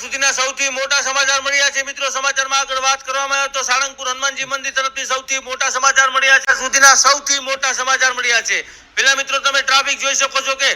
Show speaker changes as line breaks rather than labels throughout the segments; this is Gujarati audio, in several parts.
સુધીના સૌથી મોટા સમાચાર મળ્યા છે મિત્રો. સમાચારમાં આગળ વાત કરવામાં આવે તો સાળંગપુર હનુમાનજી મંદિર તરફથી સૌથી મોટા સમાચાર મળ્યા છે. સુધીના સૌથી મોટા સમાચાર મળ્યા છે. પેલા મિત્રો તમે ટ્રાફિક જોઈ શકો છો કે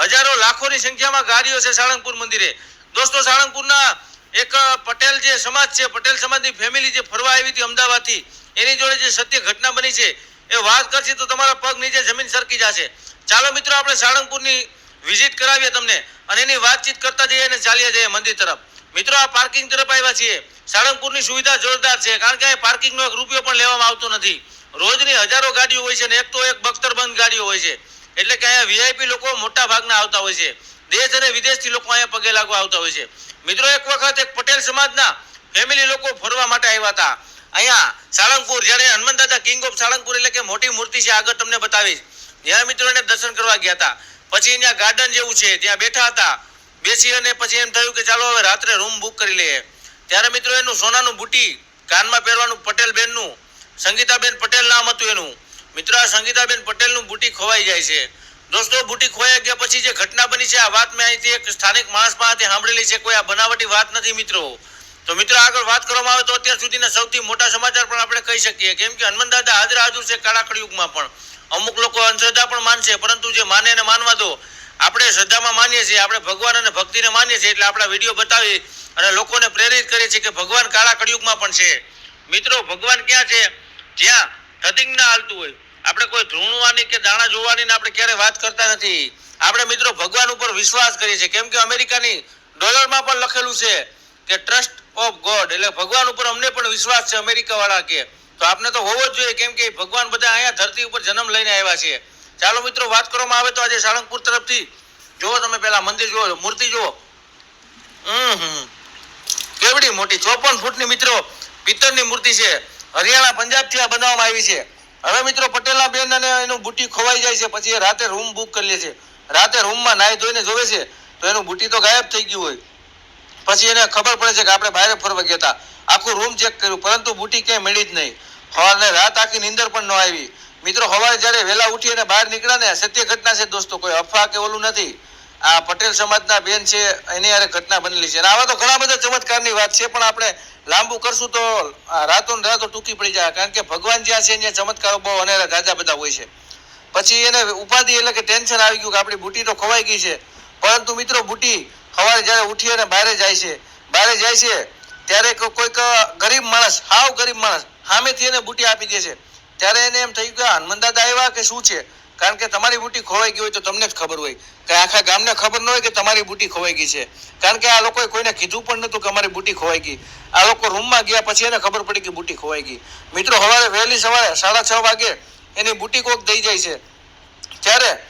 હજારો લાખોની સંખ્યામાં ગાડીઓ છે સાળંગપુર મંદિરે. દોસ્તો સાળંગપુરના એક પટેલ જે સમાજ છે, પટેલ સમાજની ફેમિલી જે ફરવા આવી હતી અમદાવાદથી, એની જોડે જે સત્ય ઘટના બની છે એ વાત કરશે તો તમારા પગ નીચે જમીન સરકી જશે. ચાલો મિત્રો આપણે સાળંગપુરની વિઝિટ કરાવીએ તમને અને એની વાતચીત કરતા જઈએ અને ચાલ્યા જઈએ મંદિર તરફ. મિત્રો આ પાર્કિંગ તરફ આવ્યા છીએ. સાળંગપુરની સુવિધા જોરદાર છે, કારણ કે પાર્કિંગનો એક રૂપિયો પણ લેવામાં આવતો નથી. રોજની હજારો ગાડીઓ હોય છે ને એક તો એક બખ્તરબંધ ગાડીઓ હોય છે, એટલે કે અહીંયા વીઆઈપી લોકો મોટા ભાગના આવતા હોય છે. દેશ અને વિદેશથી લોકો અહીંયા પગે લાગવા આવતા હોય છે. મિત્રો એક વખત એક પટેલ સમાજના ફેમિલી લોકો ફરવા માટે આવ્યા હતા અહીંયા સાળંગપુર. જ્યારે હનુમાન દાદા કિંગ ઓફ સાળંગપુર એટલે કે મોટી મૂર્તિ છે, આગળ તમને બતાવીશ, ત્યાં મિત્રો એને દર્શન કરવા ગયા હતા. પછી ત્યાં ગાર્ડન જેવું છે, ત્યાં બેઠા હતા. બેસી અને પછી એમ થયું કે ચાલો હવે રાત્રે રૂમ બુક કરી લઈએ. ત્યારે મિત્રો એનું સોનાનું બુટી કાનમાં પહેરવાનું પટેલ બેનનું, સંગીતાબેન પટેલ નામ હતું એનું. મિત્રો આ સંગીતાબેન પટેલનું બુટી ખોવાઈ જાય છે. દોસ્તો બુટી ખોવાઈ ગયા પછી જે ઘટના બની છે, આ વાત મેં અહીંથી એક સ્થાનિક માણસ પાસેથી સાંભળેલી છે, કોઈ આ બનાવટી વાત નથી મિત્રો. તો મિત્રો આગળ વાત કરવામાં આવે તો અત્યાર સુધીના સૌથી મોટા સમાચાર પણ આપણે કહી શકીએ, કેમ કે હનુમાન દાદા હાજર હાજર છે કાળા કળિયુગમાં પણ. અમુક લોકો અંધશ્રદ્ધા પણ માનશે, પરંતુ જે માને એને માનવા દો. આપણે શ્રદ્ધામાં માનીએ છીએ, આપણે ભગવાન અને ભક્તિને માનીએ છીએ, એટલે આપણા વિડીયો બતાવી અને લોકોને પ્રેરિત કરીએ છીએ કે ભગવાન કાળા કળિયુગમાં પણ છે. મિત્રો ભગવાન ક્યાં છે? જ્યાં ધતિંગ ના હાલતું હોય. આપણે કોઈ ધૂણવાની કે દાણા જોવાની આપણે ક્યારે વાત કરતા નથી. આપણે મિત્રો ભગવાન ઉપર વિશ્વાસ કરીએ છીએ, કેમ કે અમેરિકાની ડોલરમાં પણ લખેલું છે કે ટ્રસ્ટ ઓફ ગોડ, એટલે ભગવાન ઉપર અમને પણ વિશ્વાસ છે અમેરિકા વાળા કે. તો આપણે તો હોવો જ જોઈએ, કેમ કે ભગવાન બધા અહીંયા ધરતી ઉપર જન્મ લઈને આવ્યા છે. ચાલો મિત્રો વાત કરવામાં આવે તો આજે સાળંગપુર તરફથી જુઓ તમે, પેલા મંદિર જુઓ, મૂર્તિ જુઓ. કેવડી મોટી 54 ફૂટની મિત્રો પિત્તળની મૂર્તિ છે. હરિયાણા પંજાબથી આ બનાવવામાં આવી છે. હવે મિત્રો પટેલના બેન અને એનું બુટી ખોવાઈ જાય છે, પછી એ રાતે રૂમ બુક કરી લે છે. રાતે રૂમમાં નાહી ધોઈને જોવે છે તો એનું બુટી તો ગાયબ થઈ ગયું હોય. પછી એને ખબર પડે છે કે આપણે બહાર ફરવા ગયા હતા. આખું રૂમ ચેક કર્યું, પરંતુ બુટી ક્યાંય મળી જ નહીં. અને રાત આખી નીંદર પણ ન આવી. મિત્રો સવારે જ્યારે વહેલા ઉઠી અને બહાર નીકળ્યા ને, સત્ય ઘટના છે દોસ્તો, કોઈ અફવા કે ઓલું નથી. આ પટેલ સમાજના બેન છે, એની હારે ઘટના બનેલી છે. અને આવા તો ઘણા બધા ચમત્કારની વાત છે, પણ આપણે લાંબુ કરશું તો રાતો ને રાતો ટૂંકી પડી જાય, કારણ કે ભગવાન જ્યાં છે ત્યાં ચમત્કારો બહુ અનેરા જાજા બધા હોય છે. પછી એને ઉપાધિ એટલે કે ટેન્શન આવી ગયું કે આપણી બુટી તો ખોવાઈ ગઈ છે. પરંતુ મિત્રો બુટી સવારે જ્યારે ઉઠી અને બહાર જાય છે ત્યારે કોઈક ગરીબ માણસ, હાવ ગરીબ માણસ સામેથી એને બુટી આપી દે છે. ત્યારે એને એમ થયું કે હનુમાન દાદા આવ્યા કે શું છે, કારણ કે તમારી બુટી ખોવાઈ ગઈ હોય તો તમને જ ખબર હોય, કે આખા ગામને ખબર ન હોય કે તમારી બુટી ખોવાઈ ગઈ છે. કારણ કે આ લોકોએ કોઈને કીધું પણ નતું કે અમારી બુટી ખોવાઈ ગઈ. આ લોકો રૂમમાં ગયા પછી એને ખબર પડી કે બુટી ખોવાઈ ગઈ. મિત્રો સવારે વહેલી સવારે 6:30 વાગે એની બુટી કોક દઈ જાય છે. ત્યારે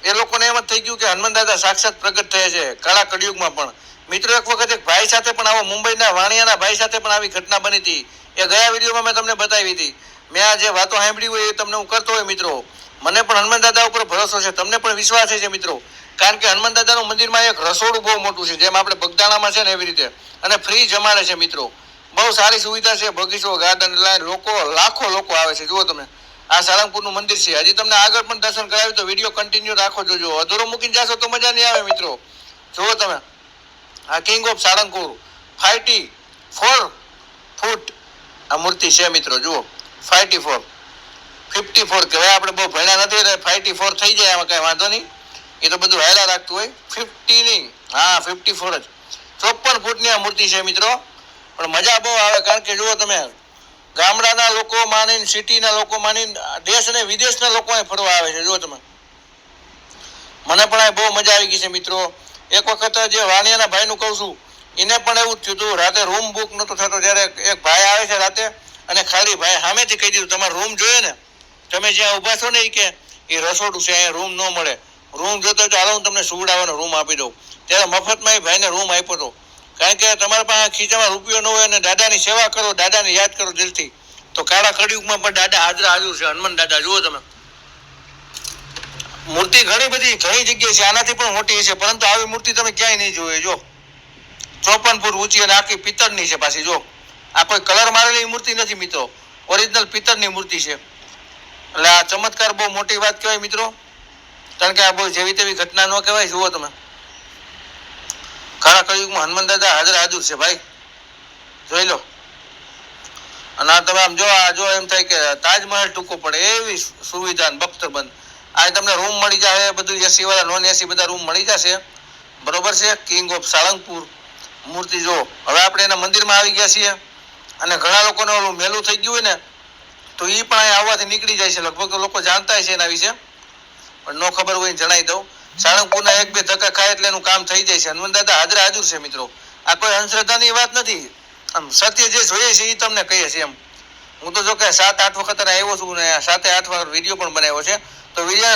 એ લોકોને એમ જ થઈ ગયું કે હનુમાન દાદા સાક્ષાત પ્રગટ થયા છે કાળા કળિયુગમાં પણ. મિત્રો એક વખત એક ભાઈ સાથે પણ આવો, મુંબઈના વાણિયાના ભાઈ સાથે પણ આવી ઘટના બની હતી. એ ગયા વિડીયોમાં મેં તમને બતાવી હતી. મેં આ જે વાતો સાંભળી હોય એ તમને હું કરતો હોય મિત્રો. મને પણ હનુમાન દાદા ઉપર ભરોસો છે, તમને પણ વિશ્વાસ છે મિત્રો, કારણ કે હનુમાન દાદાનું મંદિરમાં એક રસોડું બહુ મોટું છે, જેમ આપણે બગદાણામાં છે ને એવી રીતે, અને ફ્રી જમાડે છે મિત્રો. બહુ સારી સુવિધા છે, બગીચો, ગાર્ડન, લાખો લોકો આવે છે. જુઓ તમે, આ સાળંગપુરનું મંદિર છે. હજી તમને આગળ પણ દર્શન કરાવી તો વિડીયો કન્ટિન્યુ રાખો, જોજો. અધૂરો મૂકીને જાશો તો મજા નહીં આવે મિત્રો. જુઓ તમે, આ કિંગ ઓફ સાળંગપુર 54 ફૂટ આ મૂર્તિ છે મિત્રો. જુઓ 54 કહેવાય, આપણે બહુ ભણ્યા નથી એટલે 54 થઈ જાય, આમાં કઈ વાંધો નહીં. એ તો બધું હાયલા રાખતું હોય. 50 નહીં, હા 54 જ. 54 ફૂટની આ મૂર્તિ છે મિત્રો. પણ મજા બહુ આવે, કારણ કે જુઓ તમે, ગામડાના લોકો માનીને, સિટીના લોકો માનીને, દેશ અને વિદેશના લોકો અહીં ફરવા આવે છે. જુઓ તમે, મને પણ અહીં બહુ મજા આવી ગઈ છે મિત્રો. એક વખત જે વાણિયાના ભાઈનું કહું છું, એને પણ એવું જ થયું હતું. રાતે રૂમ બુક નતો થતો, ત્યારે એક ભાઈ આવે છે રાતે, અને ખાલી ભાઈ સામેથી કહી દીધું તમારે રૂમ જોઈએ ને, તમે જ્યાં ઊભા છો ને એ કે એ રસોડું છે, અહીંયા રૂમ ન મળે. રૂમ જોતો હોય તો હાલો હું તમને સુવડાવવાનો રૂમ આપી દઉં. ત્યારે મફતમાં એ ભાઈને રૂમ આપ્યો હતો. કારણ કે તમારા પાસે ખીચામાં રૂપિયો ન હોય અને દાદાની સેવા કરો, દાદાને યાદ કરો દિલથી, તો કાળા કળિયુગમાં પણ દાદા હાજર છે. હનુમાન દાદા જુઓ તમે, મૂર્તિ ઘણી બધી ઘણી જગ્યાએ છે, આનાથી પણ મોટી છે, પરંતુ આવી મૂર્તિ તમે ક્યાંય નહીં જોઈએ. જો 54 ફૂટ ઊંચી અને આખી પિત્તળની છે પાછી. જો આ કોઈ કલર મારેલી મૂર્તિ નથી મિત્રો, ઓરિજિનલ પિત્તળની મૂર્તિ છે. એટલે આ ચમત્કાર બહુ મોટી વાત કહેવાય મિત્રો, કારણ કે આ બહુ જેવી તેવી ઘટના ન કહેવાય. જુઓ તમે, ઘણા કળિયુગમાં હનુમાન દાદા હાજર હાજર છે ભાઈ, જોઈ લો. અને આ તમે આમ જો એમ થાય કે તાજમહેલ ટૂંકો પડે એવી સુવિધા બખ્તરબંધ. આ તમને રૂમ મળી જાય, બધું એસી વાળા નોન એસી બધા રૂમ મળી જશે, બરોબર છે. કિંગ ઓફ સાળંગપુર મૂર્તિ જો. હવે આપણે એના મંદિરમાં આવી ગયા છીએ અને ઘણા લોકોને ઓલું મેલું થઈ ગયું હોય ને તો એ પણ અહીંયા આવવાથી નીકળી જાય છે. લગભગ લોકો જાણતા છે એના વિશે, પણ ન ખબર હોય જણાવી દઉં. સાળંગપુરના એક બે ધક્કા ખાય એટલે એનું કામ થઈ જાય છે. હનુમાન દાદા હાજર હાજર છે મિત્રો. આ કોઈ અંધશ્રદ્ધાની વાત નથી, આમ સત્ય જે જોઈએ છે એ તમને કહીએ છીએ એમ. હું તો જો કે 7-8 વખત આવ્યો છું ને 7-8 વખત વિડીયો પણ બનાવ્યો છે. તો વિડીયો